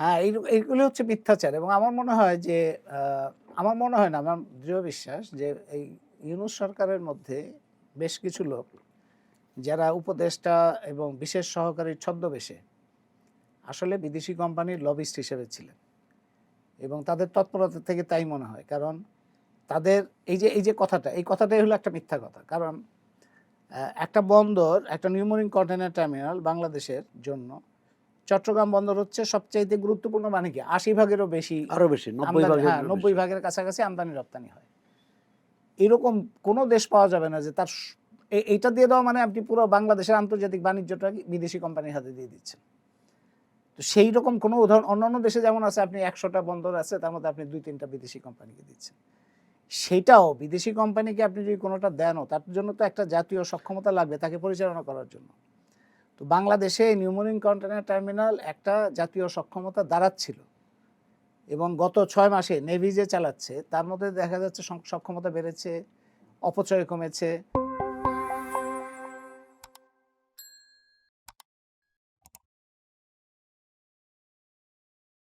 হ্যাঁ, এইগুলো হচ্ছে মিথ্যাচার এবং আমার মনে হয় যে আমার মনে হয় না, আমার দৃঢ় বিশ্বাস যে এই ইউনূস সরকারের মধ্যে বেশ কিছু লোক যারা উপদেষ্টা এবং বিশেষ সহকারীর ছদ্মবেশে আসলে বিদেশি কোম্পানির লবিস্ট হিসেবে ছিলেন এবং তাদের তৎপরতা থেকে তাই মনে হয়। কারণ তাদের এই যে কথাটা, এই কথাটাই হলো একটা মিথ্যা কথা। কারণ একটা বন্দর, একটা নিউমোরিং কন্টেইনার টার্মিনাল বাংলাদেশের জন্য চট্টগ্রাম বন্দর হচ্ছে সবচাইতে গুরুত্বপূর্ণ, মানে কি ৮০ ভাগেরও বেশি আরো বেশি, 90 আমদানি, ভাগের হ্যাঁ ৯০ বেশি। ভাগের কাছাকাছি আমদানি রপ্তানি হয়। এরকম কোনো দেশ পাওয়া যাবে না যে তার এইটা দিয়ে দেওয়া মানে আপনি পুরো বাংলাদেশের আন্তর্জাতিক বাণিজ্যটা বিদেশি কোম্পানির হাতে দিয়ে দিচ্ছেন। তো সেই রকম কোনো উদাহরণ অন্যান্য দেশে যেমন আছে, আপনি ১০০টা বন্দর আছে তার মধ্যে আপনি ২-৩টা বিদেশি কোম্পানিকে দিচ্ছেন। সেটাও বিদেশি কোম্পানিকে আপনি যদি কোনোটা দেনও, তার জন্য তো একটা জাতীয় সক্ষমতা লাগবে তাকে পরিচালনা করার জন্য। তো বাংলাদেশে নিউমোরিং কন্টেইনার টার্মিনাল একটা জাতীয় সক্ষমতা দাঁড়াচ্ছিল এবং গত ৬ মাসে নেভি যে চালাচ্ছে তার মধ্যে দেখা যাচ্ছে সক্ষমতা বেড়েছে, অপচয় কমেছে।